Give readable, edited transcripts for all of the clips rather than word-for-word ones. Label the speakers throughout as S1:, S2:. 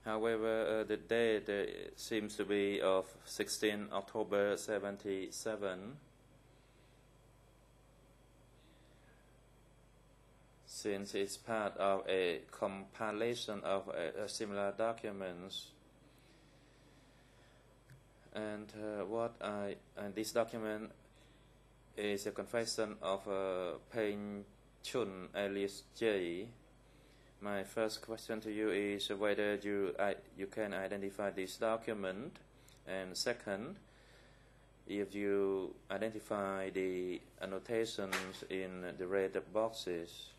S1: However, the date seems to be of 16 October 77, since it's part of a compilation of similar documents. And this document is a confession of Peng Chun alias J. My first question to you is whether you can identify this document, and second, if you identify the annotations in the red boxes,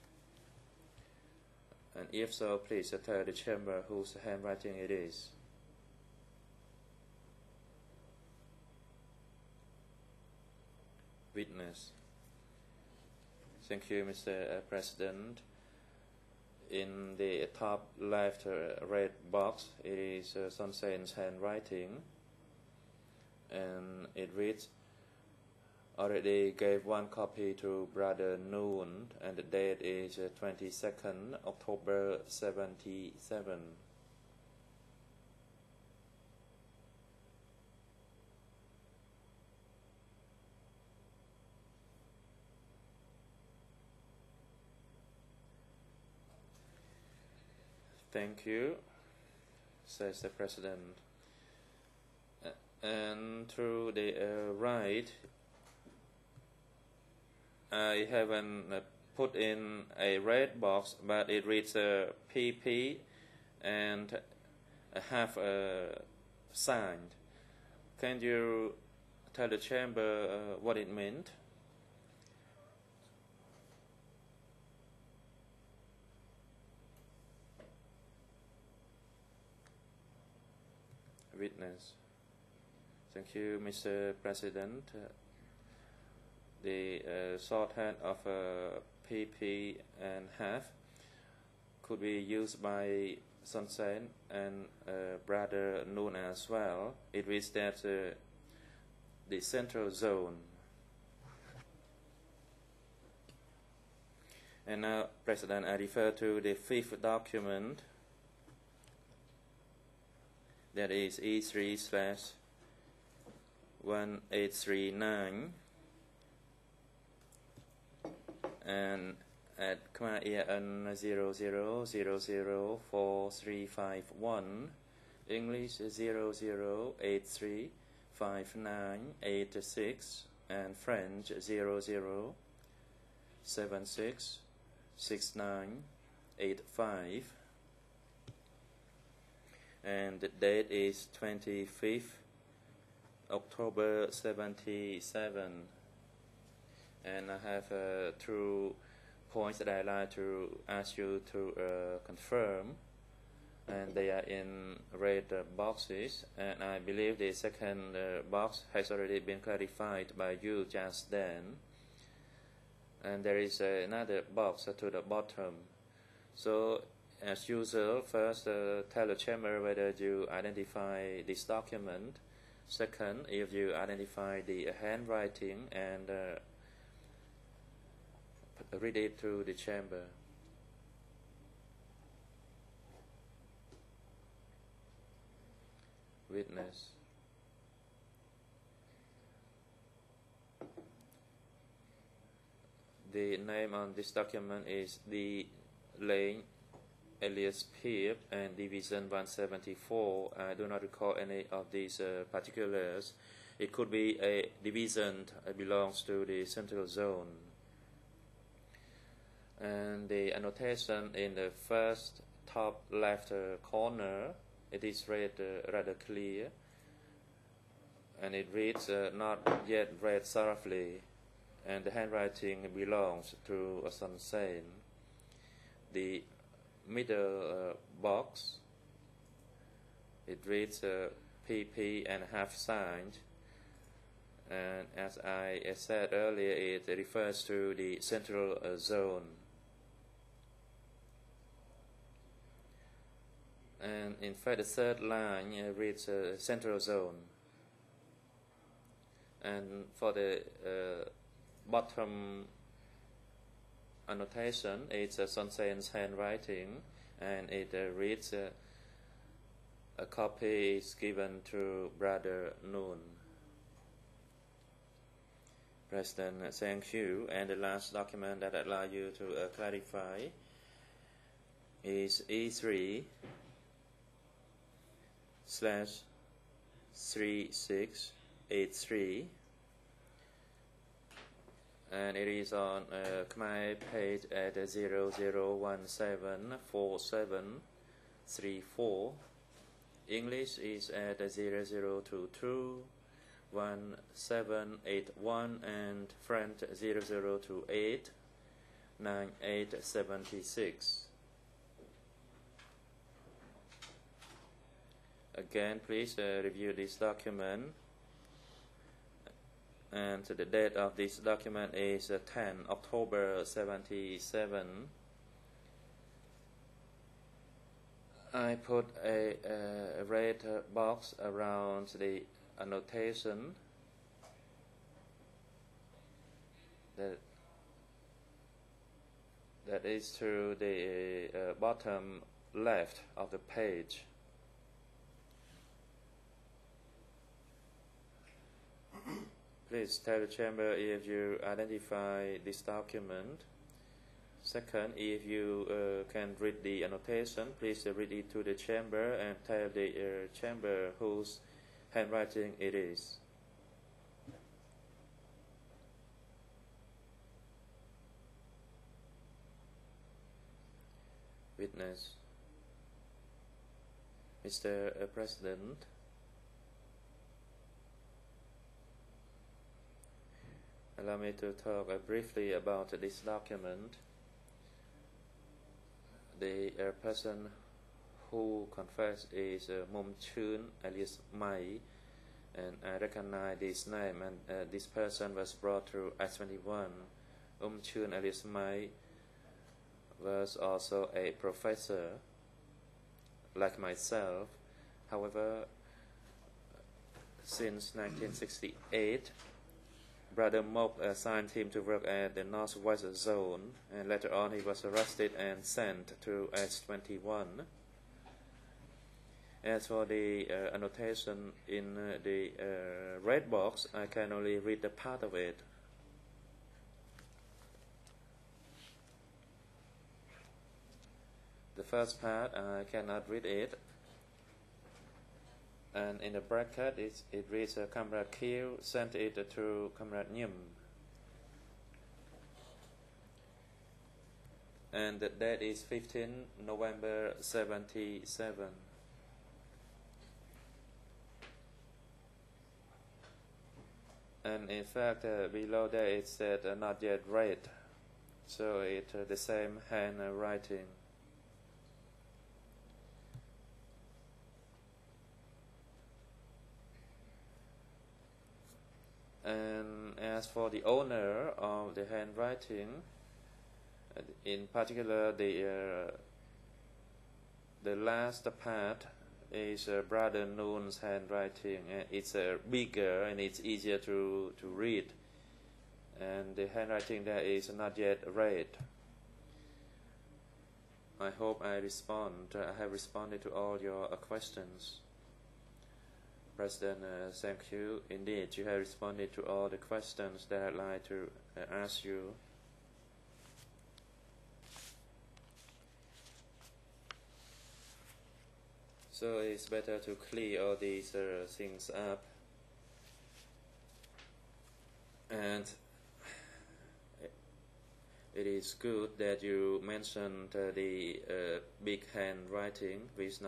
S1: and if so, please tell the chamber whose handwriting it is. Witness. Thank you, Mr. President. In the top left red box, it is Son Sen's handwriting, and it reads, already gave one copy to Brother Noon, and the date is 22nd October 77. Thank you, says the President. And to the right, I haven't put in a red box, but it reads PP and half signed. Can you tell the chamber what it meant? Witness. Thank you, Mr. President. The shorthand of PP and half could be used by Son Sen and Brother Noon as well. It reads that the central zone. And now, President, I refer to the fifth document, that is E3/1839, and at KMAEN 00004351, English 00835986, and French 00766985. And the date is 25th October 77. And I have 2 points that I'd like to ask you to confirm, and they are in red boxes, and I believe the second box has already been clarified by you just then, and there is another box to the bottom. So as usual, first tell the chamber whether you identify this document. Second, if you identify the handwriting, and read it to the chamber. Witness. The name on this document is the Lane alias Peep and Division 174. I do not recall any of these particulars. It could be a division that belongs to the central zone. And the annotation in the first top left corner, it is read rather clear, and it reads not yet read thoroughly, and the handwriting belongs to Son Sen. The middle box, it reads PP and half signed, and as I said earlier, it refers to the central zone. And in fact, the third line reads central zone. And for the bottom annotation, it's Son Sen's handwriting, and it reads A copy is given to Brother Noon. President, thank you. And the last document that I'd like you to clarify is E3/3683, and it is on my page at 00174734. English is at 00221781, and French 00289876. Again, please review this document. And the date of this document is 10 October 77. I put a red box around the annotation that is to the bottom left of the page. Please tell the chamber if you identify this document. Second, if you can read the annotation, please read it to the chamber and tell the chamber whose handwriting it is. Witness. Mr. President, allow me to talk briefly about this document. The person who confessed is Mum Chun alias Mai, and I recognize this name, and this person was brought to I-21. Chun alias Mai was also a professor like myself. However, since 1968, Brother Mok assigned him to work at the Northwest Zone, and later on he was arrested and sent to S-21. As for the annotation in the red box, I can only read the part of it. The first part, I cannot read it. And in the bracket, it reads, Comrade Kiel sent it to Comrade Nyim. And the date is 15 November 77. And in fact, below there it said not yet read. So it's the same handwriting. And as for the owner of the handwriting, in particular the last part is Brother Noon's handwriting. It's bigger and it's easier to read, and the handwriting there is not yet read. I hope I have responded to all your questions. President, thank you. Indeed, you have responded to all the questions that I'd like to ask you. So it's better to clear all these things up. And it is good that you mentioned the big handwriting, which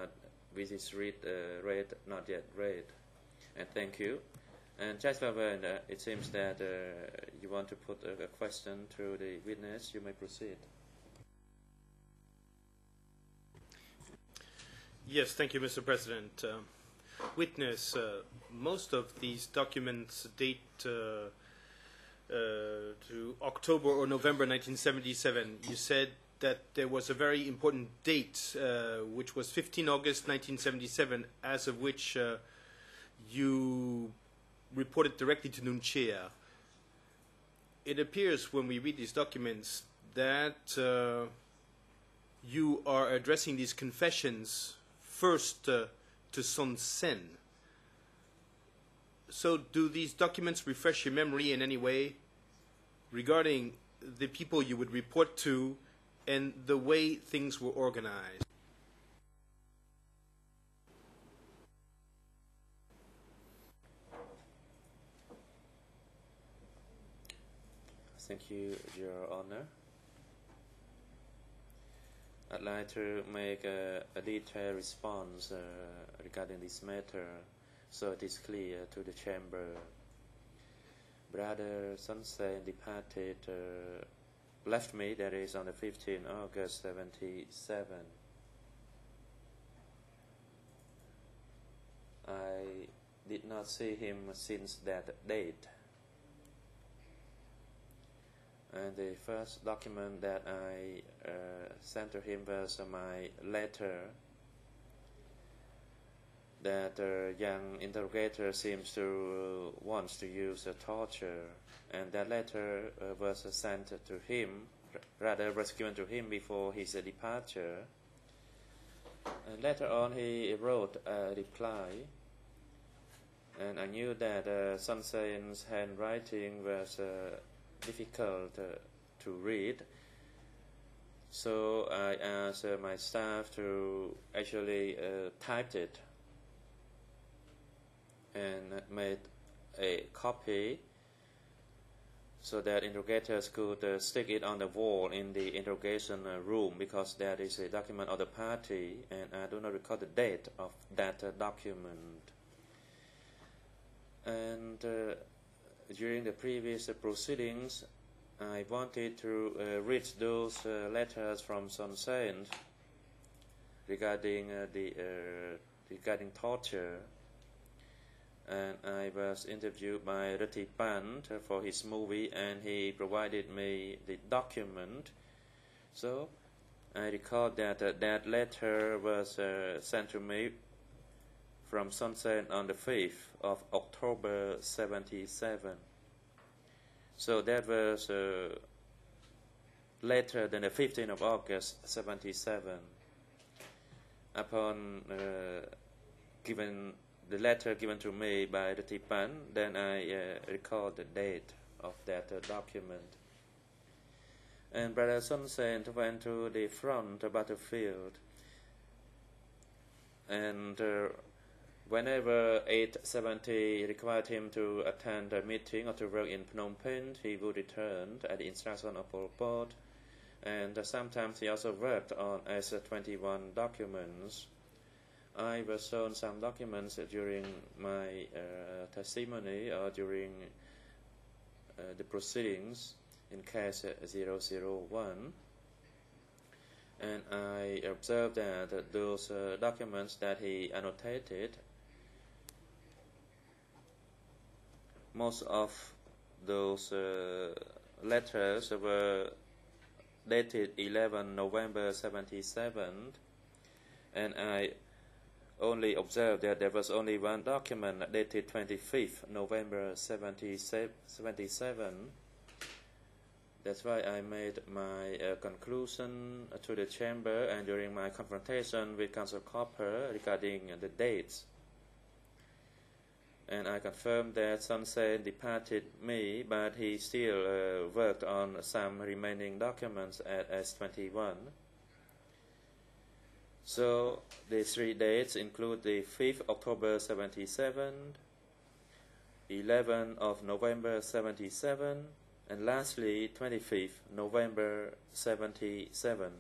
S1: is read, not yet read. And thank you. And Judge Favor, it seems that you want to put a question to the witness. You may proceed.
S2: Yes, thank you, Mr. President. Witness, most of these documents date to October or November 1977. You said that there was a very important date, which was 15 August 1977, as of which you reported directly to Nunchea. It appears when we read these documents that you are addressing these confessions first to Son Sen. So do these documents refresh your memory in any way regarding the people you would report to and the way things were organized?
S1: Thank you, Your Honor. I'd like to make a detailed response regarding this matter, so it is clear to the chamber. Brother Son Sen departed, left me, that is on the 15th August 77. I did not see him since that date. And the first document that I sent to him was my letter that young interrogator seems to wants to use torture, and that letter was sent to him, rather was given to him before his departure. And later on he wrote a reply, and I knew that Son Sen's handwriting was difficult to read, so I asked my staff to actually type it and made a copy so that interrogators could stick it on the wall in the interrogation room, because that is a document of the party and I do not recall the date of that document. And during the previous proceedings, I wanted to read those letters from Son Sen regarding regarding torture, and I was interviewed by Ratipant for his movie, and he provided me the document. So I recall that that letter was sent to me from Son Sen on the 5th of October 77. So that was later than the 15th of August 77. Upon the letter given to me by the Tipan, then I recall the date of that document. And Brother Son Sen went to the front battlefield, and whenever 870 required him to attend a meeting or to work in Phnom Penh, he would return at the instruction of Pol Pot. And sometimes he also worked on S-21 documents. I was shown some documents during my testimony or during the proceedings in case 001. And I observed that those documents that he annotated, most of those letters were dated 11 November 77, and I only observed that there was only one document dated 25th November 77. That's why I made my conclusion to the chamber and during my confrontation with Counsel Copper regarding the dates. And I confirmed that Son Sen departed me, but he still worked on some remaining documents at S21. So the 3 dates include the 5th October 77, 11th of November 77, and lastly 25th November 77.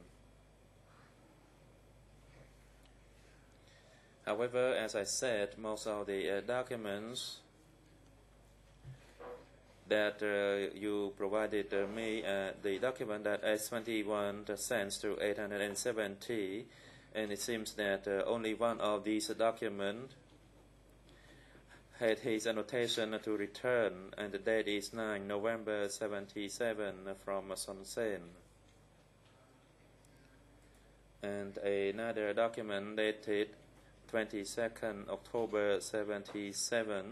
S1: However, as I said, most of the documents that you provided me, the document that S21 sends to 870, and it seems that only one of these documents had his annotation to return, and the date is 9 November 77 from Son Sen. And another document dated 22nd October 77.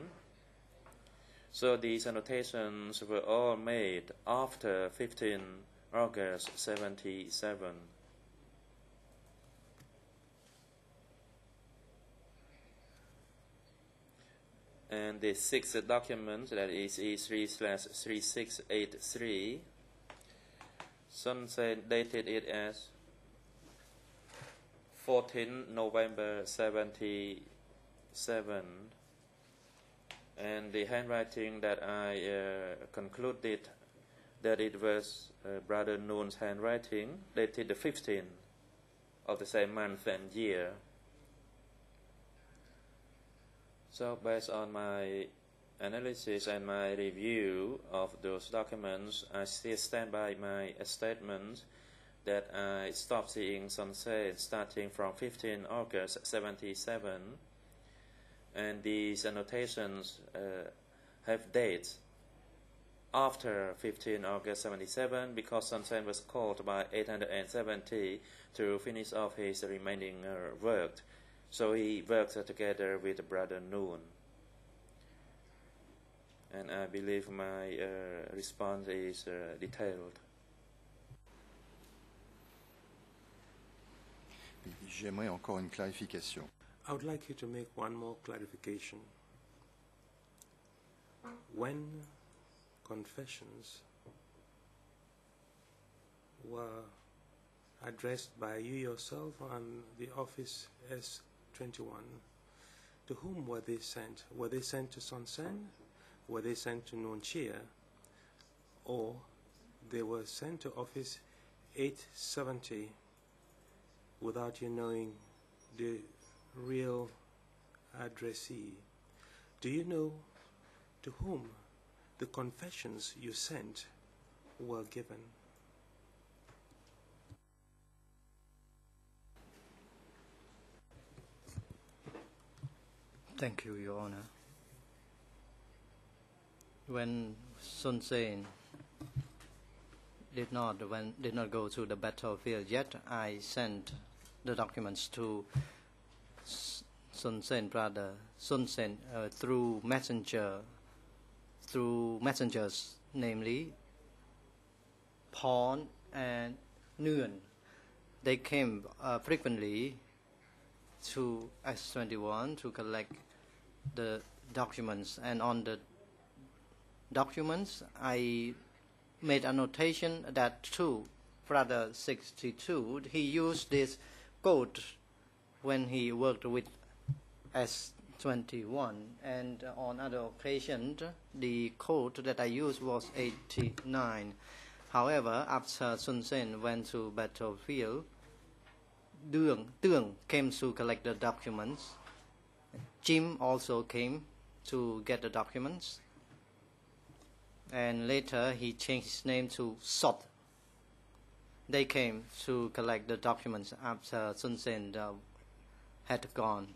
S1: So these annotations were all made after 15 August 77. And the sixth document, that is E3/3683, Son Sen dated it as 14 November 77. And the handwriting that I concluded that it was Brother Noon's handwriting, dated the 15th of the same month and year. So based on my analysis and my review of those documents, I still stand by my statement that I stopped seeing Son Sen starting from 15 August 77, and these annotations have dates after 15 August 77 because Son Sen was called by 870 to finish off his remaining work. So he worked together with Brother Noon. And I believe my response is detailed.
S3: J'aimerais encore une clarification.
S4: I would like you to make one more clarification. When confessions were addressed by you yourself on the office S21, to whom were they sent? Were they sent to Son Sen? Were they sent to Noon Chia? Or they were sent to office 870 without you knowing the real addressee? Do you know to whom the confessions you sent were given?
S5: Thank you, Your Honor. When Son Sen did not go to the battlefield yet, I sent the documents to Son Sen brother Son Sen through messengers, namely Pawn and Nguyen. They came frequently to S21 to collect the documents, and on the documents I made a notation that to Brother 62 he used this code when he worked with S21, and on other occasions the code that I used was 89. However, after Son Sen went to battlefield, Tương came to collect the documents. Jim also came to get the documents, and later he changed his name to Sot. They came to collect the documents after Son Sen had gone.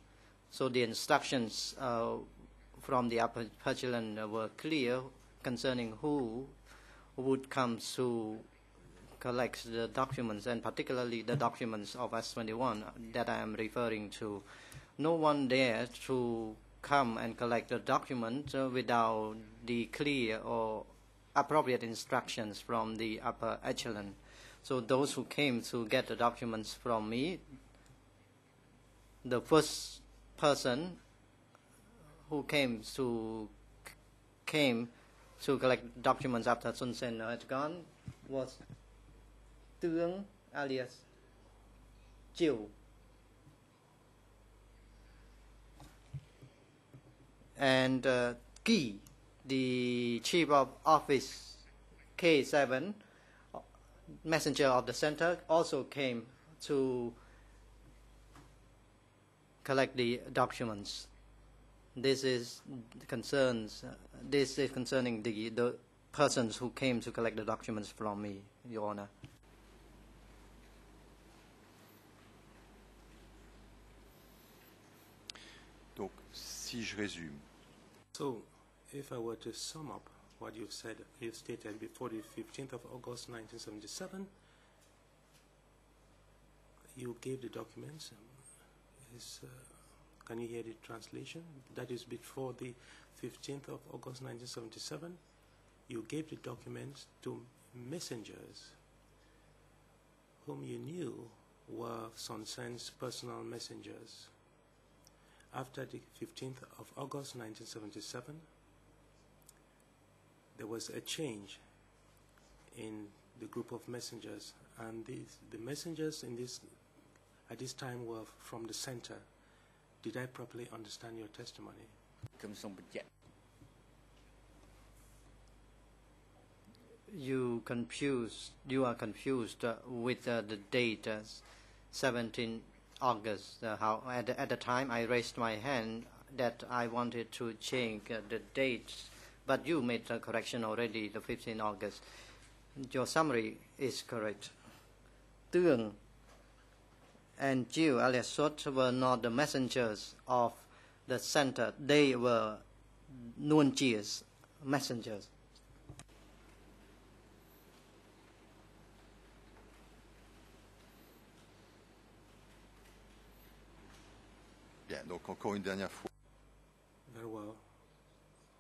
S5: So the instructions from the upper echelon were clear concerning who would come to collect the documents, and particularly the documents of S21 that I am referring to. No one dared to come and collect the document without the clear or appropriate instructions from the upper echelon. So those who came to get the documents from me, the first person who came to collect documents after Son Sen had gone was Tương alias Chiu. And Ki, the chief of office K7, messenger of the center, also came to collect the documents. This is concerning the persons who came to collect the documents from me, Your Honor.
S3: Donc, si je résume.
S4: So, if I were to sum up what you've stated before the 15th of August 1977, you gave the documents. Can you hear the translation? That is before the 15th of August 1977. You gave the documents to messengers whom you knew were Son Sen's personal messengers. after the 15th of August 1977, there was a change in the group of messengers, and the messengers at this time were from the center. Did I properly understand your testimony?
S5: You are confused with the date 17 August. How at the time I raised my hand that I wanted to change the date, but you made a correction already, the 15 August. Your summary is correct. Tương and Jiu alias Sot were not the messengers of the center. They were Nuon Chia's messengers.
S3: Bien, donc encore une dernière fois.
S4: Very well.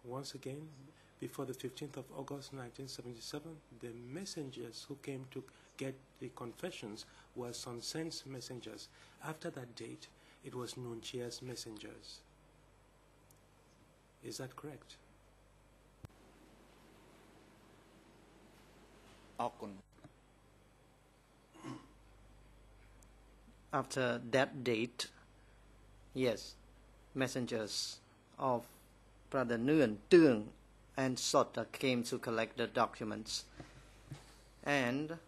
S4: Once again, before the 15th of August 1977, the messengers who came to get the confessions were Son Sen's messengers. After that date, it was Nuon Chia's messengers. Is that correct?
S5: After that date, yes, messengers of Brother Nguyen, Tương, and Sot came to collect the documents. And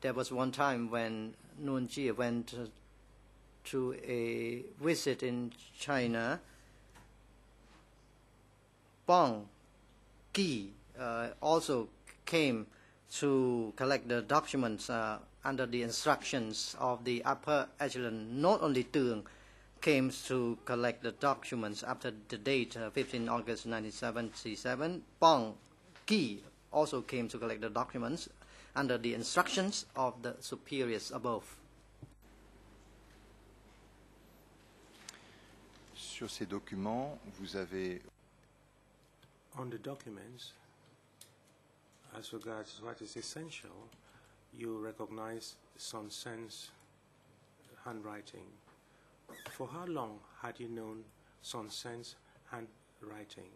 S5: there was one time when Nuon Chia went to a visit in China. Bong Ki also came to collect the documents under the instructions of the upper echelon. Not only Tương came to collect the documents after the date 15 August 1977, Bong Ki also came to collect the documents under the instructions of the superiors above.
S3: Sur ces documents, vous avez...
S4: On the documents, as regards what is essential, you recognize Son Sen's handwriting. For how long had you known Son Sen's handwriting?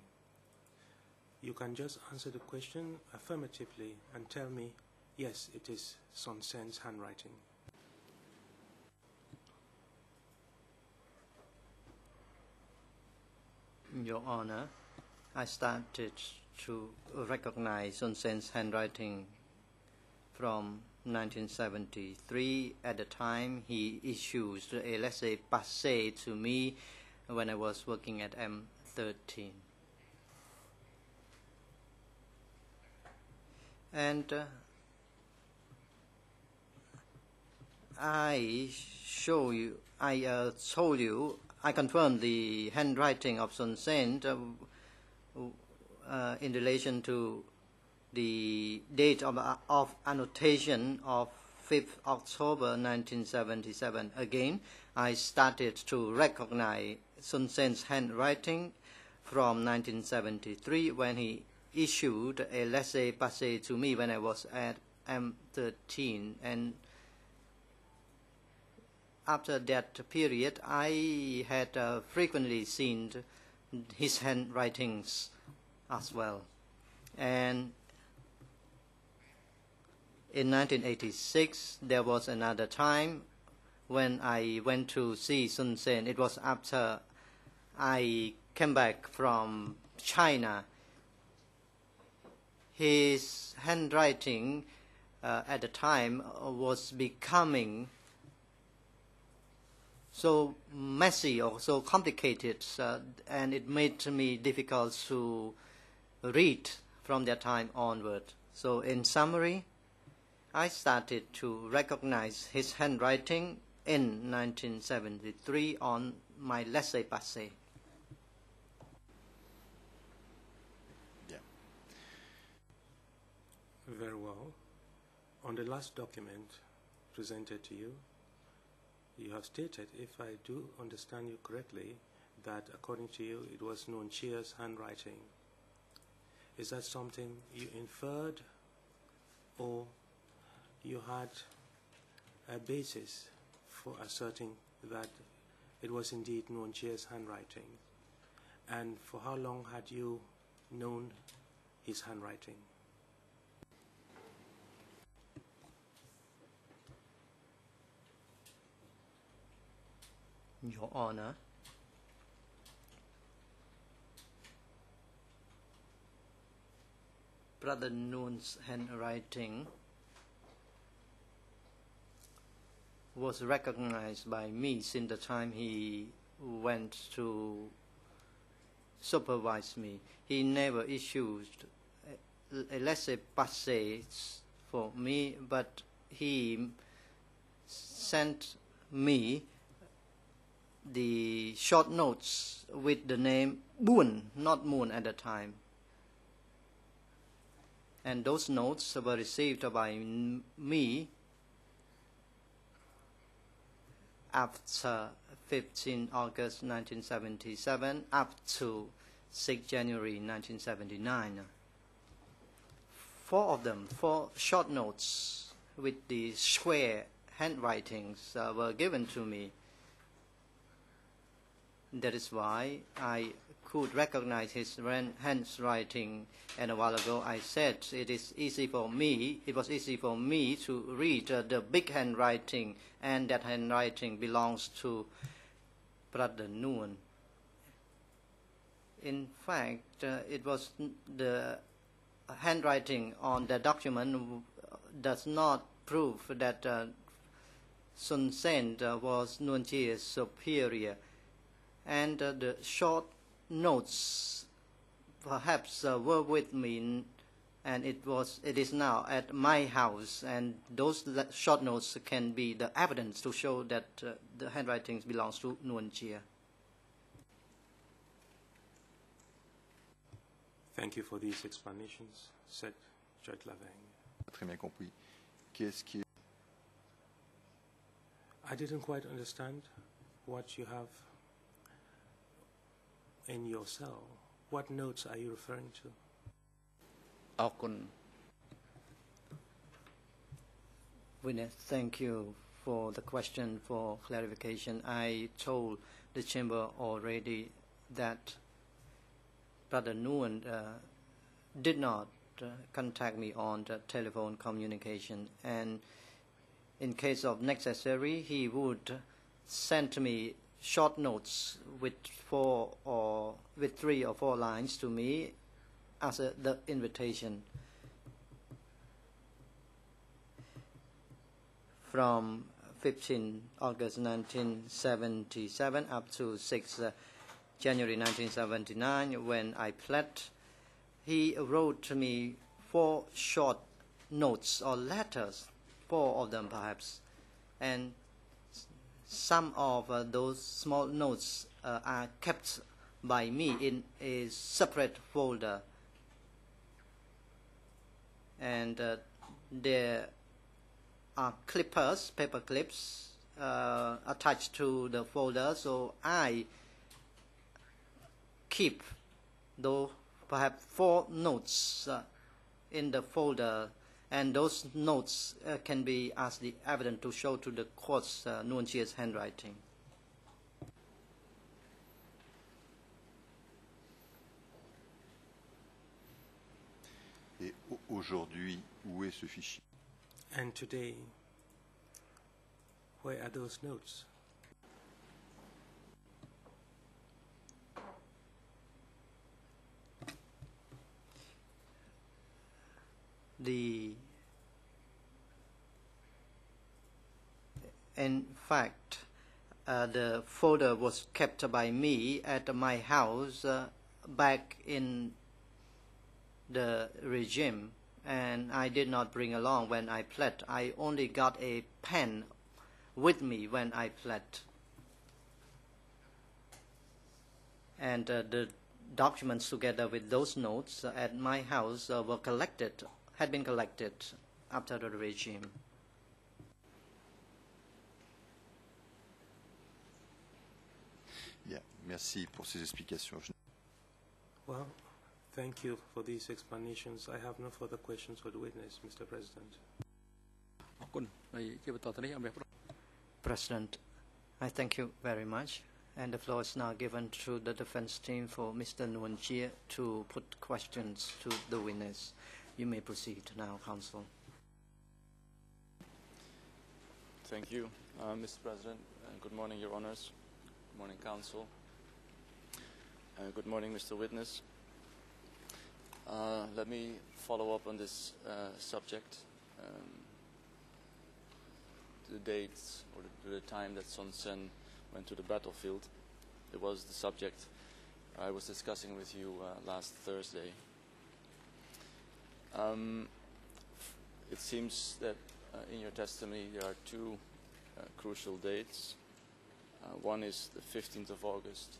S4: You can just answer the question affirmatively and tell me, yes, it is Son Sen's handwriting.
S5: Your Honor, I started to recognize Son Sen's handwriting from 1973. At the time, he issued a laissez-passer to me when I was working at M13. And I told you, I confirmed the handwriting of Son Sen in relation to the date of annotation of 5th October 1977. Again, I started to recognize Son Sen's handwriting from 1973 when he issued a laissez-passer to me when I was at M13. And after that period, I had frequently seen his handwritings as well. And in 1986, there was another time when I went to see Son Sen. It was after I came back from China. His handwriting at the time was becoming so messy or so complicated, and it made me difficult to read from that time onward. So in summary, I started to recognize his handwriting in 1973 on my laissez-passer.
S3: Yeah.
S4: Very well. On the last document presented to you, you have stated, if I do understand you correctly, that according to you, it was Nuon Chia's handwriting. Is that something you inferred, or you had a basis for asserting that it was indeed Nguyen Chia's handwriting? And for how long had you known his handwriting?
S5: Your Honor, Brother Nguyen's handwriting was recognized by me since the time he went to supervise me. He never issued a laissez-passer for me, but he sent me the short notes with the name Boon, not Moon at the time. And those notes were received by me after 15 August 1977 up to 6 January 1979. Four short notes with the square handwritings were given to me. That is why I could recognize his handwriting. And a while ago I said it was easy for me to read the big handwriting, and that handwriting belongs to Brother Nguyen. In fact, it was the handwriting on the document does not prove that Son Sen was Nguyen Chia's superior. And the short notes perhaps were with me, and it is now at my house, and those short notes can be the evidence to show that the handwriting belongs to Nguyen Chia.
S4: Thank you for these explanations, said Judge Lavang.
S3: Très bien compris. Qu'est-ce qui...
S4: I didn't quite understand what you have in your cell. What notes are you referring to?
S5: អរគុណ Witness, thank you for the question. For clarification, I told the chamber already that Brother Nguyen did not contact me on the telephone communication, and in case of necessary, he would send me short notes with 3 or 4 lines to me as the invitation. From 15 August 1977 up to 6 January 1979, when I pled, he wrote to me 4 short notes or letters, 4 of them perhaps, and some of those small notes are kept by me in a separate folder, and there are clippers, paper clips attached to the folder, so I keep those perhaps 4 notes in the folder, and those notes can be as the evidence to show to the courts Nguyen Chia's handwriting.
S3: Et aujourd'hui, où est ce fichier?
S4: And today, where are those notes?
S5: In fact, the folder was kept by me at my house back in the regime, and I did not bring along when I pled. I only got a pen with me when I pled. And the documents together with those notes at my house had been collected after the regime.
S3: Bien, merci pour ces explications.
S4: Well, thank you for these explanations. I have no further questions for the witness, Mr. President.
S5: President, I thank you very much. And the floor is now given to the defense team for Mr. Nguyen Chia to put questions to the witness. You may proceed now, counsel.
S6: Thank you, Mr. President. Good morning, Your Honors. Good morning, counsel. Good morning, Mr. Witness. Let me follow up on this subject. The dates or the time that Son Sen went to the battlefield. It was the subject I was discussing with you last Thursday. It seems that in your testimony there are two crucial dates. One is the 15th of August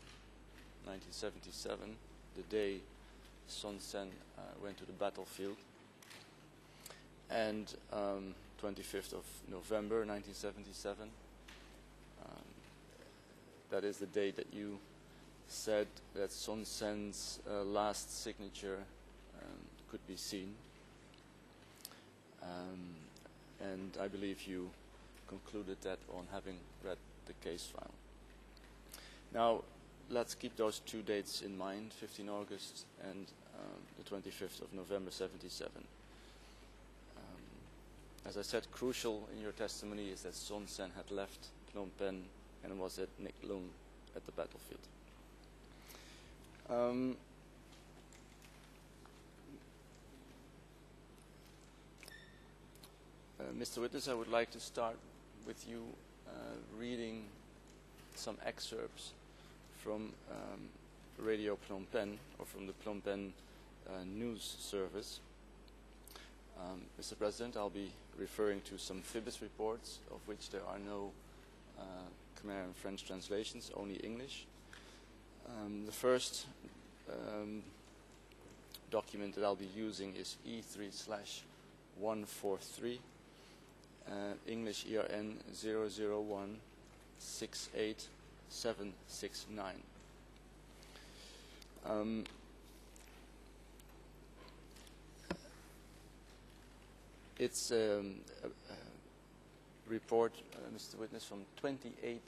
S6: 1977, the day Son Sen went to the battlefield, and 25th of November 1977. That is the day that you said that Son Sen's last signature could be seen. And I believe you concluded that on having read the case file. Now, let's keep those two dates in mind, 15 August and the 25th of November 77. As I said, crucial in your testimony is that Son Sen had left Phnom Penh and was at Nik Lung at the battlefield. Mr. Witness, I would like to start with you reading some excerpts from Radio Phnom Penh, or from the Phnom Penh news service. Mr. President, I'll be referring to some FIBIS reports, of which there are no Khmer and French translations, only English. The first document that I'll be using is E3/143, English ERN 001-68769. It's a report, Mr. Witness, from 28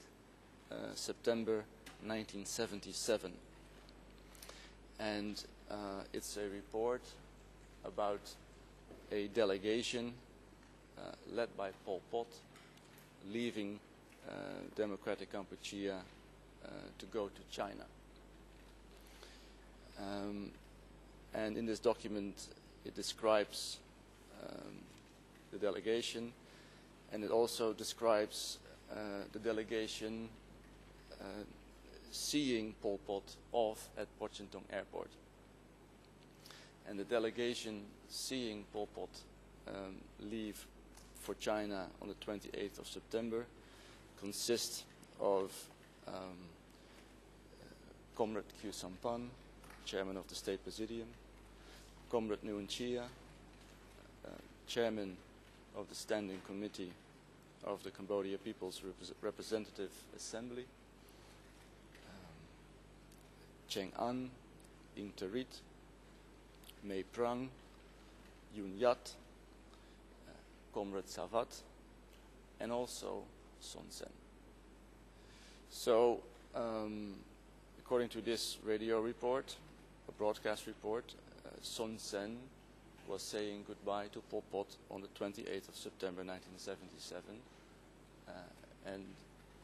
S6: September 1977. And it's a report about a delegation led by Pol Pot leaving Democratic Kampuchea to go to China. And in this document it describes the delegation, and it also describes the delegation seeing Pol Pot off at Pochentong Airport. And the delegation seeing Pol Pot leave for China on the 28th of September consists of Comrade Khieu Samphan, Chairman of the State Presidium, Comrade Nguyen Chia, Chairman of the Standing Committee of the Cambodia People's Representative Assembly, Cheng An, Ing Terit, Mei Prang, Yun Yat, Comrade Savat, and also Son Sen. So, according to this radio report, a broadcast report, Son Sen was saying goodbye to Pol Pot on the 28th of September 1977, and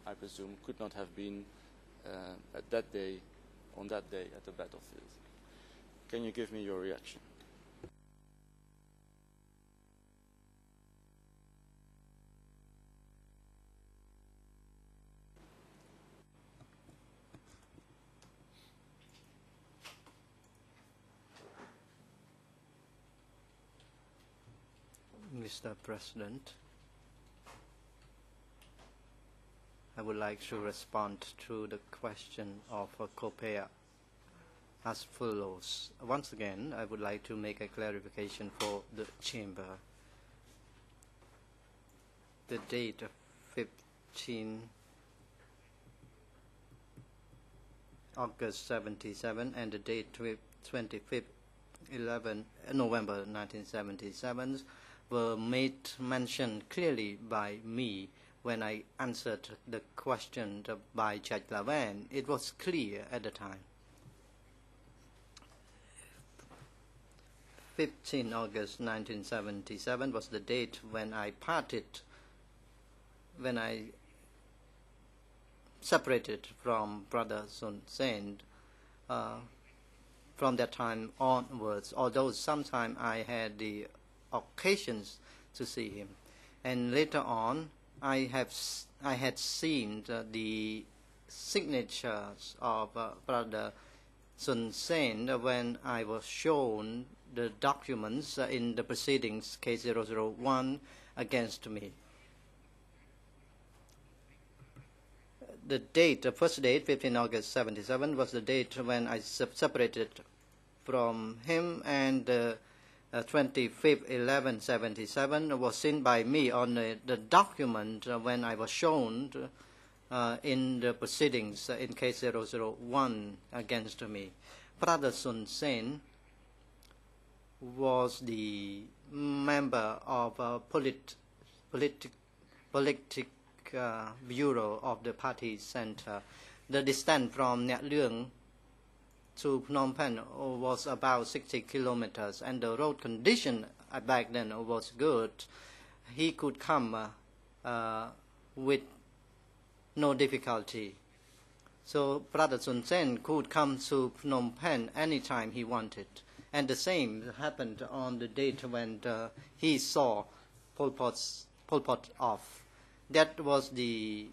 S6: I presume could not have been on that day at the battlefield. Can you give me your reaction?
S5: Mr. President, I would like to respond to the question of Kopea as follows. Once again, I would like to make a clarification for the chamber. The date of 15 August 77 and the date 25th November 1977 were made mention clearly by me when I answered the questioned by Judge Lavan, it was clear at the time. 15 August 1977 was the date when I separated from Brother Sun Sen. From that time onwards, although sometime I had the occasions to see him, and later on I had seen the signatures of Brother Sun Sen when I was shown the documents in the proceedings case 001 against me. The date, the first date, 15 August 77, was the date when I separated from him, and 25th 11/77 was seen by me on the document when I was shown in the proceedings in case 001 against me. Brother Sun Sen was the member of political bureau of the party center. The distance from Nha Luang to Phnom Penh was about 60 kilometers, and the road condition back then was good. He could come with no difficulty. So Brother Sun Sen could come to Phnom Penh anytime he wanted. And the same happened on the date when he saw Pol Pot off. That was the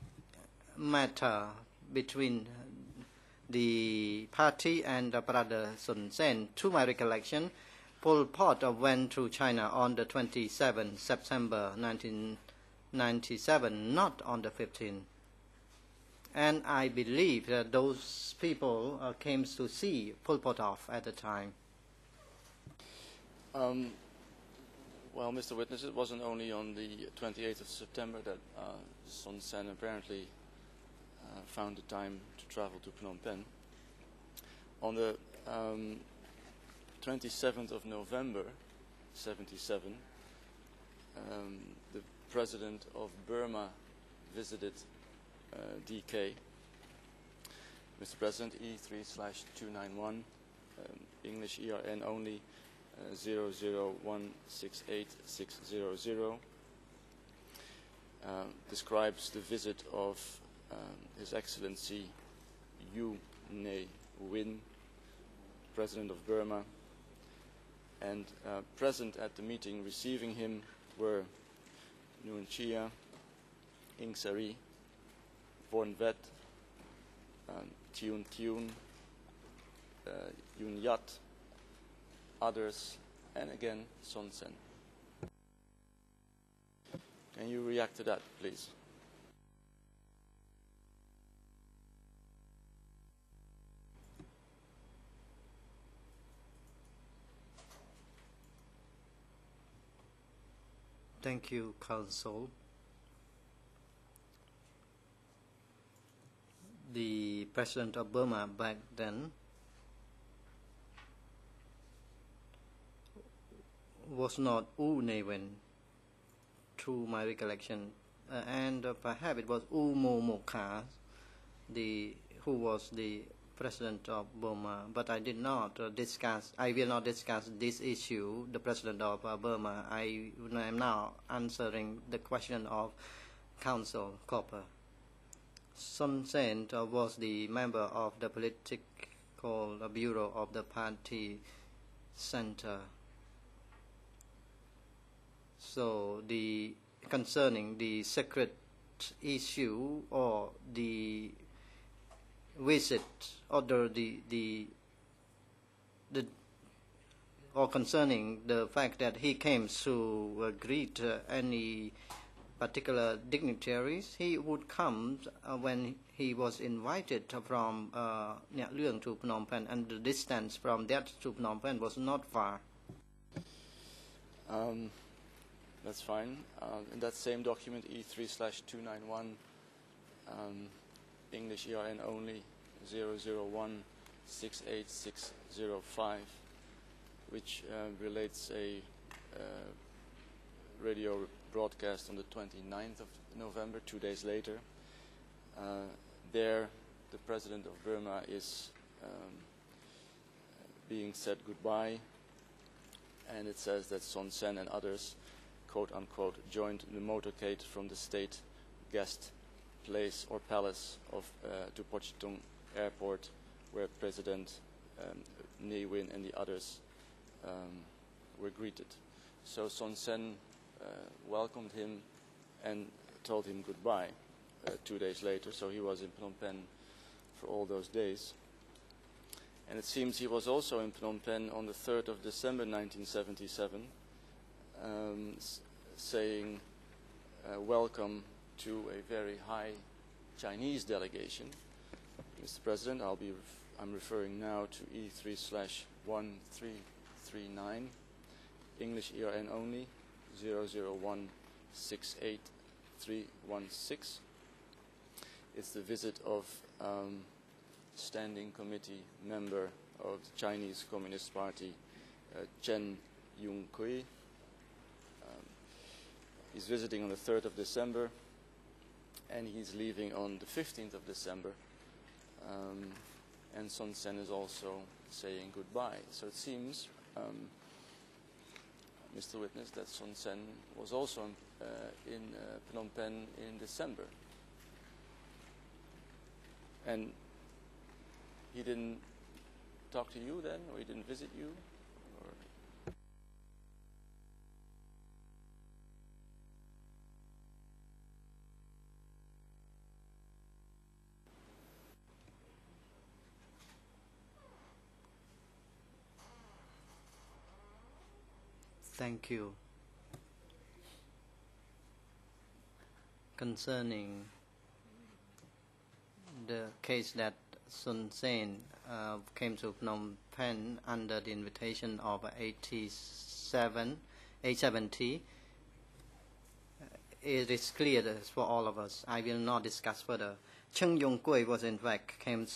S5: matter between the party and Brother Sun Sen. To my recollection, Pol Pot went to China on the 27th September 1997, not on the 15th. And I believe that those people came to see Pol Pot off at the time.
S6: Well, Mr. Witness, it wasn't only on the 28th of September that Sun Sen apparently found the time to travel to Phnom Penh. On the 27th of November, 77, the President of Burma visited DK. Mr. President, E3/291, English ERN only, 0016860, describes the visit of His Excellency U Ne Win, President of Burma, and present at the meeting receiving him were Nguyen Chia, Ing Sari, Vorn Vet, Tiun Tiun, Yun Yat, others, and again Sun Sen. Can you react to that, please?
S5: Thank you, Counsel. The President of Burma back then was not U Ne Win, to my recollection, and perhaps it was U Mo Mokha, who was the President of Burma. But I did not discuss. I will not discuss this issue. The President of Burma. I am now answering the question of Counsel Copper. Sun Sen was the member of the political bureau of the party center. So concerning the secret issue or the visit or or concerning the fact that he came to greet any particular dignitaries, he would come when he was invited from Nha Luang to Phnom Penh, and the distance from that to Phnom Penh was not far.
S6: That's fine. In that same document, E3/291, English ERN only, 001686005, which relates a radio broadcast on the 29th of November, 2 days later. There, the president of Burma is being said goodbye, and it says that Son Sen and others, quote unquote, joined the motorcade from the state guest place or palace of to Pochitong Airport, where President Ne Win and the others were greeted. So Son Sen welcomed him and told him goodbye 2 days later. So he was in Phnom Penh for all those days. And it seems he was also in Phnom Penh on the 3rd of December 1977, saying welcome to a very high Chinese delegation. Mr. President, I'm referring now to E3/1339, English ERN only, 001-68316. It's the visit of Standing Committee member of the Chinese Communist Party, Chen Yong-kui. He's visiting on the 3rd of December, and he's leaving on the 15th of December. And Son Sen is also saying goodbye. So it seems, Mr. Witness, that Son Sen was also in Phnom Penh in December. And he didn't talk to you then, or he didn't visit you? Or?
S5: Thank you. Concerning the case that Son Sen came to Phnom Penh under the invitation of 870, it is clear that for all of us. I will not discuss further. Chen Yong-kui was in fact coming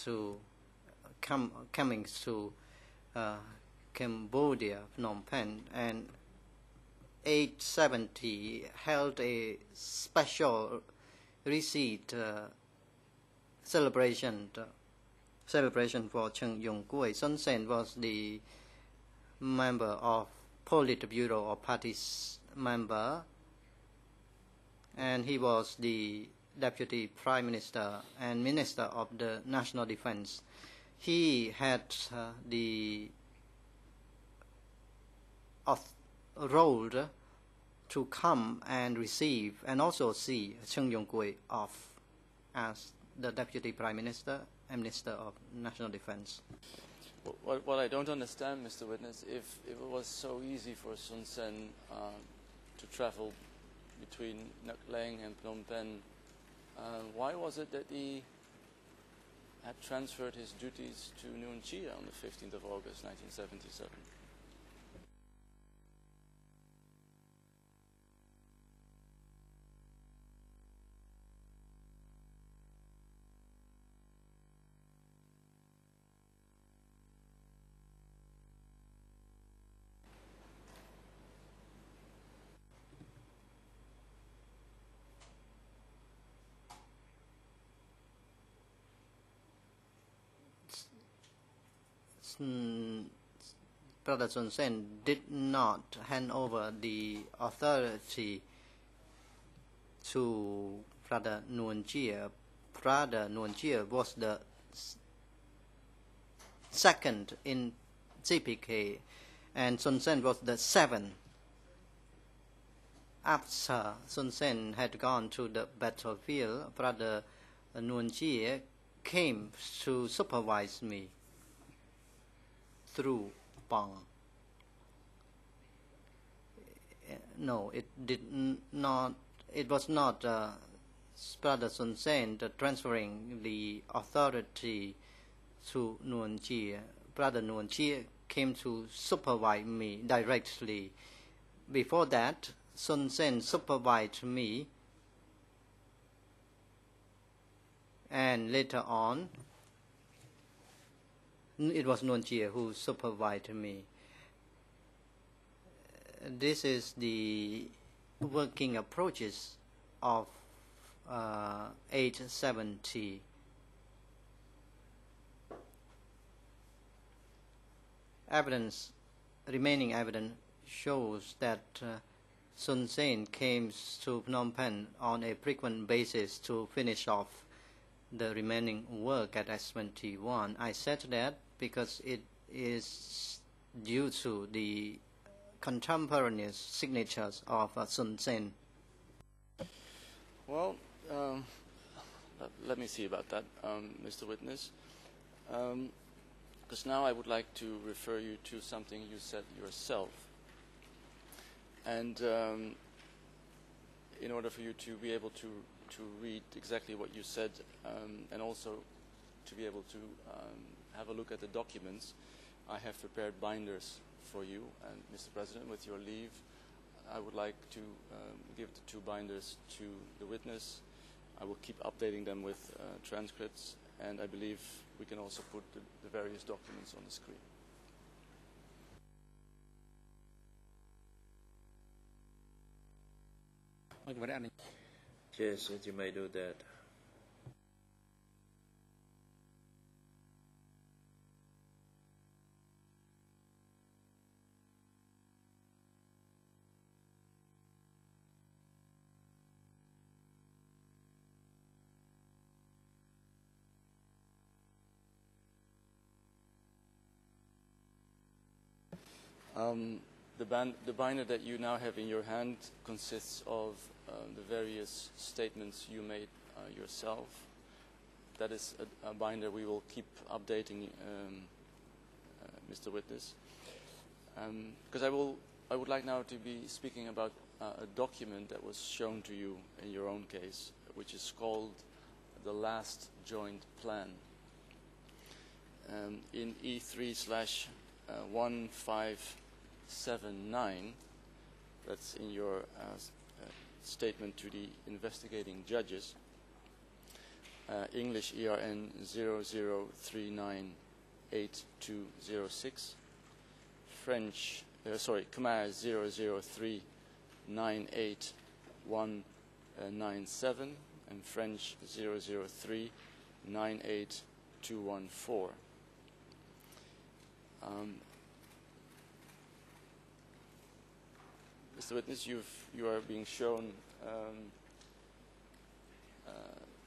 S5: to Cambodia, Phnom Penh, and 870 held a special receipt celebration for Chen Yong-kui. Son Sen was the member of Politburo or party member, and he was the deputy prime minister and minister of the national defense. He had the role to come and receive and also see Chen Yong-kui off as the deputy prime minister and minister of national defense.
S6: What I don't understand, Mr. Witness, if it was so easy for Son Sen to travel between Nak Leng and Phnom Penh, why was it that he had transferred his duties to Nuon Chea on the 15th of August 1977?
S5: Brother Son Sen did not hand over the authority to Brother Nuon Chea. Brother Nuon Chea was the second in CPK, and Son Sen was the seventh. After Son Sen had gone to the battlefield, Brother Nuon Chea came to supervise me through Pong. No, it did not. It was not Brother Son Sen transferring the authority to Nuon Chea. Brother Nuon Chea came to supervise me directly. Before that, Son Sen supervised me, and later on, it was Nuon Chea who supervised me. This is the working approaches of 870. Remaining evidence shows that Sun Sen came to Phnom Penh on a frequent basis to finish off the remaining work at S21. I said that because it is due to the contemporaneous signatures of Sun Sen.
S6: Well, let me see about that, Mr. Witness. Because now I would like to refer you to something you said yourself. And in order for you to be able to read exactly what you said, and also to be able to have a look at the documents, I have prepared binders for you. And Mr. President, with your leave, I would like to give the 2 binders to the witness. I will keep updating them with transcripts, and I believe we can also put the various documents on the screen.
S1: Yes, you may do that.
S6: The binder that you now have in your hand consists of the various statements you made yourself. That is a binder we will keep updating, Mr. Witness. Because I would like now to be speaking about a document that was shown to you in your own case, which is called the Last Joint Plan. In E3/1579, that's in your statement to the investigating judges, English ERN 00398206, French, Khmer 003989197, and French 003982114. Mr. Witness, you are being shown.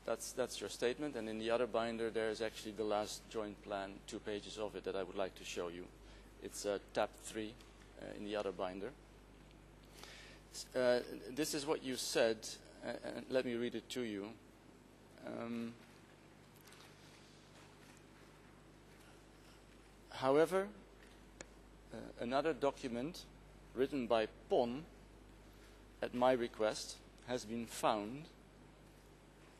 S6: That's your statement, and in the other binder there is actually the last joint plan, 2 pages of it that I would like to show you. It's tab 3 in the other binder. This is what you said, and let me read it to you. However, another document written by Pon at my request has been found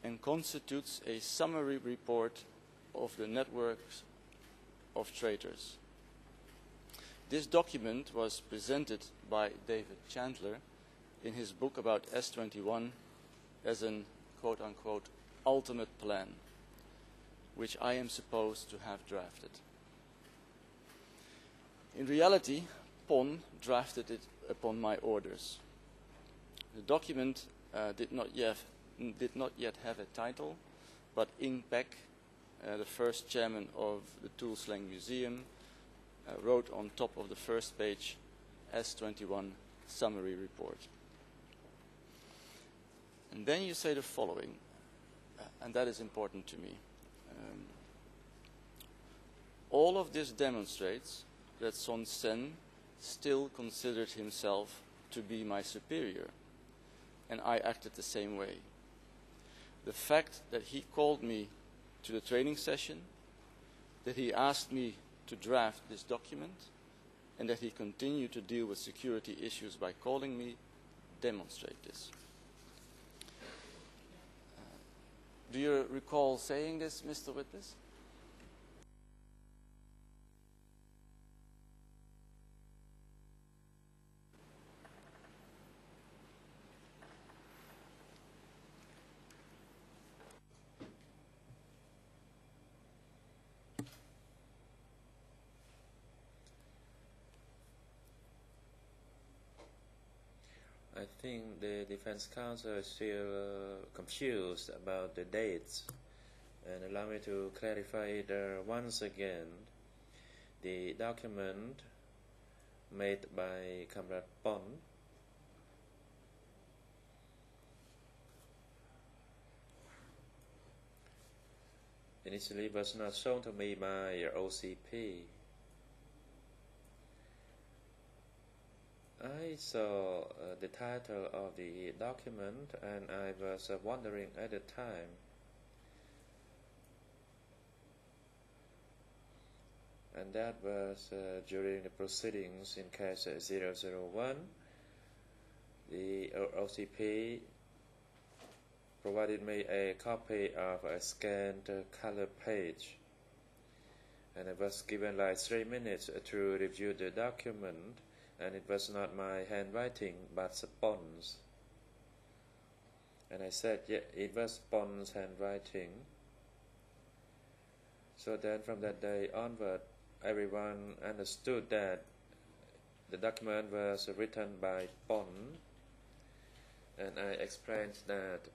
S6: and constitutes a summary report of the networks of traitors. This document was presented by David Chandler in his book about S21 as an quote-unquote ultimate plan, which I am supposed to have drafted. In reality, Pon drafted it upon my orders. The document did not yet have a title, but Ing Pek, the first chairman of the Toolslang Museum, wrote on top of the first page S21 summary report. And then you say the following, and that is important to me. All of this demonstrates that Son Sen still considered himself to be my superior, and I acted the same way. The fact that he called me to the training session, that he asked me to draft this document, and that he continued to deal with security issues by calling me, demonstrate this. Do you recall saying this, Mr. Witness?
S1: I think the defense counsel is still confused about the dates, and allow me to clarify it once again. The document made by Comrade Pon initially was not shown to me by OCP. I saw the title of the document and I was wondering at the time. And that was during the proceedings in case 001. The OCP provided me a copy of a scanned color page, and I was given like 3 minutes to review the document, and it was not my handwriting but Pon's. And I said, yeah, it was Pon's handwriting. So then from that day onward, everyone understood that the document was written by Pon, and I explained that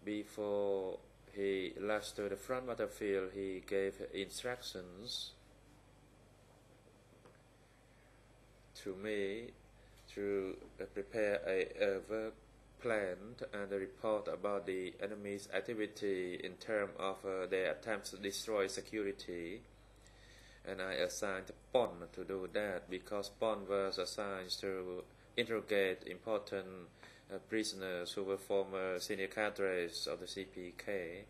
S1: before he left to the front battlefield, he gave instructions to me to prepare a work plan and a report about the enemy's activity in terms of their attempts to destroy security. And I assigned Pon to do that because Pon was assigned to interrogate important prisoners who were former senior cadres of the CPK.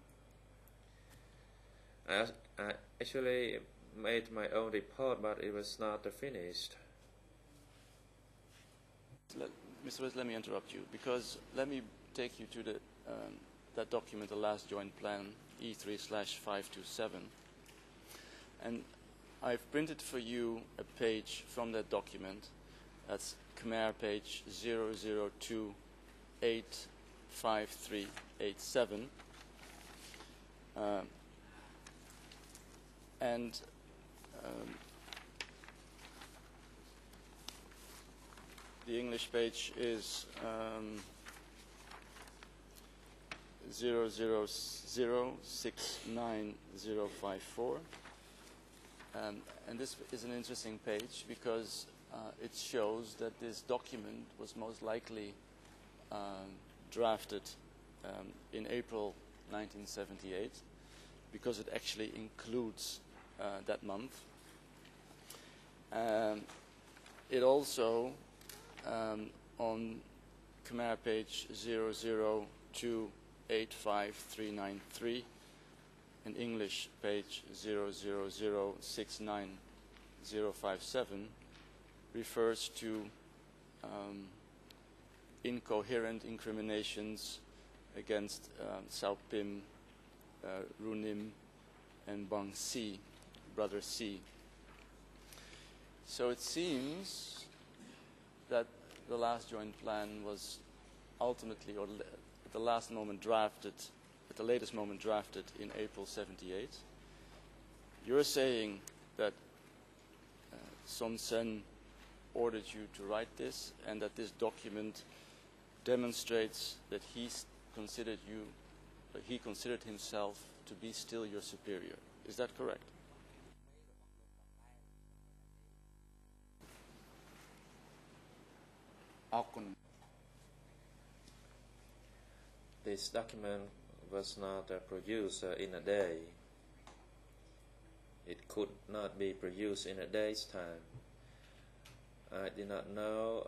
S1: I actually made my own report, but it was not finished.
S6: Mr. West, let me interrupt you, because let me take you to the that document, the last joint plan, E3/527. And I've printed for you a page from that document. That's Khmer page 002-85387. The English page is 000-69054. And this is an interesting page because it shows that this document was most likely drafted in April 1978, because it actually includes that month. It also, on Khmer page 002-85393, in English page 000-69057, refers to incoherent incriminations against Sao Pim, Runim, and Bang Si, brother C. So it seems that the last joint plan was ultimately, or at the latest moment drafted in April 78. You're saying that Son Sen ordered you to write this, and that this document demonstrates that he considered himself to be still your superior. Is that correct?
S1: This document was not produced in a day. It could not be produced in a day's time. I did not know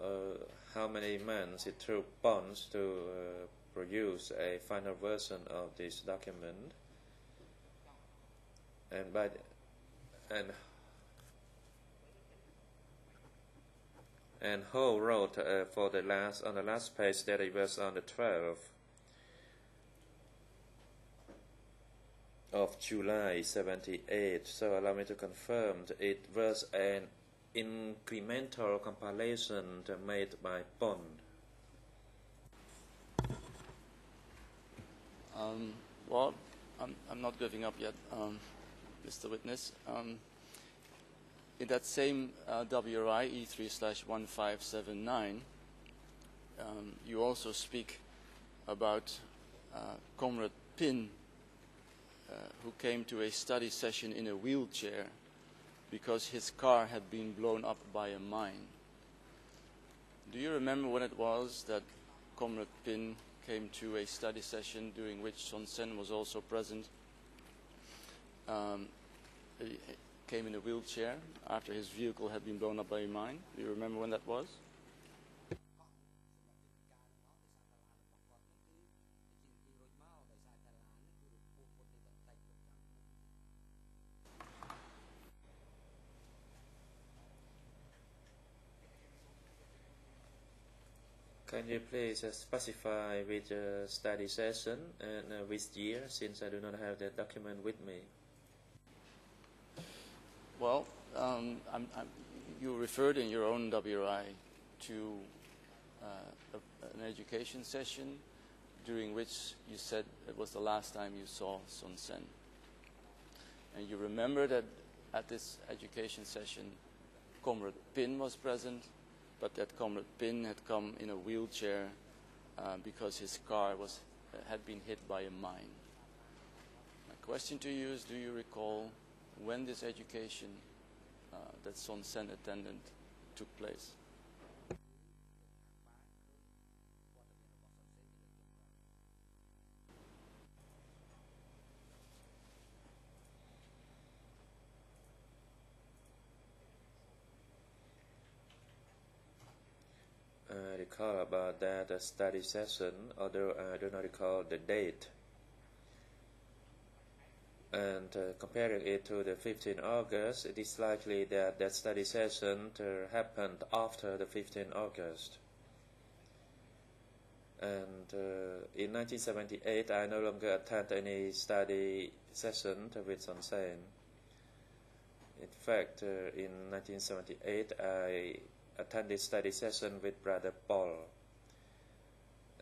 S1: how many months it took Pons to produce a final version of this document, and Ho wrote on the last page that it was on the 12th of July 78. So allow me to confirm that it was an incremental compilation made by Pon.
S6: Well, I'm not giving up yet, Mr. Witness. In that same WRI E3/1579, you also speak about Comrade Pin, who came to a study session in a wheelchair because his car had been blown up by a mine. Do you remember when it was that Comrade Pin came to a study session during which Son Sen was also present? He came in a wheelchair after his vehicle had been blown up by a mine. Do you remember when that was?
S1: Can you please specify which study session and which year, since I do not have the document with me?
S6: Well, you referred in your own WRI to an education session during which you said it was the last time you saw Son Sen. And you remember that at this education session, Comrade Pin was present, but that Comrade Pin had come in a wheelchair because his car had been hit by a mine. My question to you is, do you recall when this education that Son Sen attended took place?
S1: I recall about that study session, although I do not recall the date. And comparing it to the 15th August, it is likely that that study session happened after the 15th August. And in 1978, I no longer attend any study session with Son Sen. In fact, in 1978, I attended study session with Brother Paul.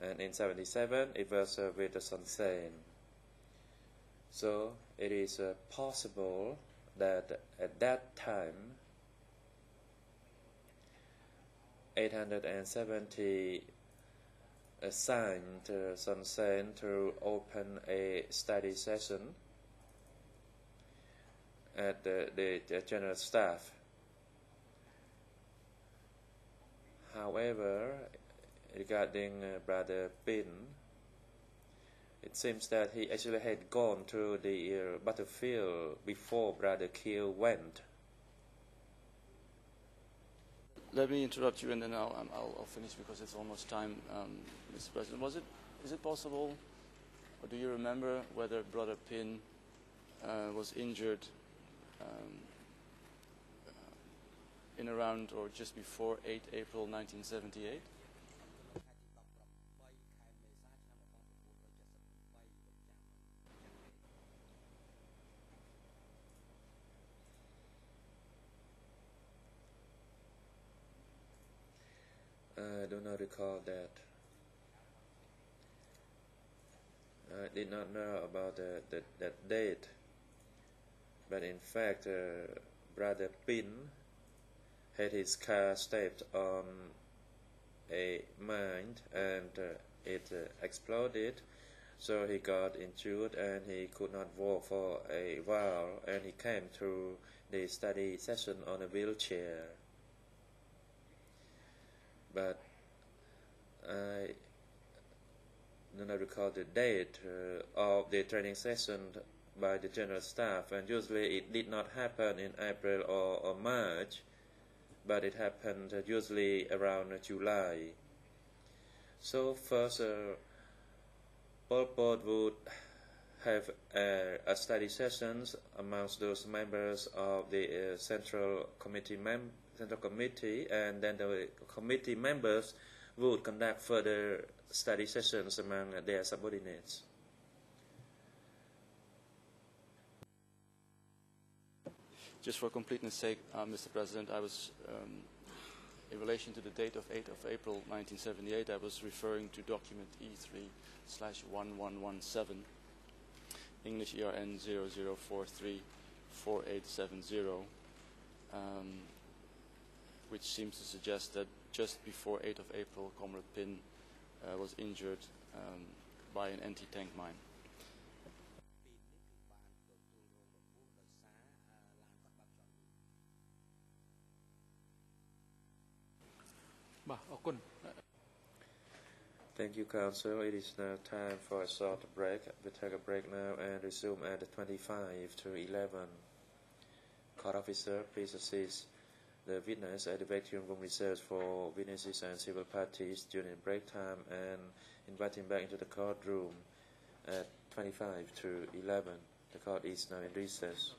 S1: And in 77, it was with Son Sen. So it is possible that at that time 870 assigned Son Sen to open a study session at the general staff. However, regarding Brother Pin, it seems that he actually had gone to the battlefield before Brother Kiel went.
S6: Let me interrupt you, and then I'll finish because it's almost time, Mr. President. Is it possible, or do you remember whether Brother Pin was injured in around or just before 8 April 1978?
S1: I do not recall that. I did not know about that date. But in fact, Brother Pin had his car stepped on a mine and it exploded. So he got injured and he could not walk for a while, and he came to the study session on a wheelchair. But I do not recall the date of the training session by the general staff, and usually it did not happen in April or March, but it happened usually around July. So first, Pol Pot would have a study sessions amongst those members of the Central Committee, and then the committee members would conduct further study sessions among their subordinates.
S6: Just for completeness' sake, Mr. President, I was, in relation to the date of 8th of April 1978, I was referring to document E3/1117, English ERN 00434870, which seems to suggest that just before 8th of April, Comrade Pin was injured by an anti-tank mine.
S1: Thank you, Counsel. It is now time for a short break. We take a break now and resume at 25 to 11. Court officer, please assist the witness at the vacuum room reserved for witnesses and civil parties during break time and invite him back into the courtroom at 25 to 11. The court is now in recess.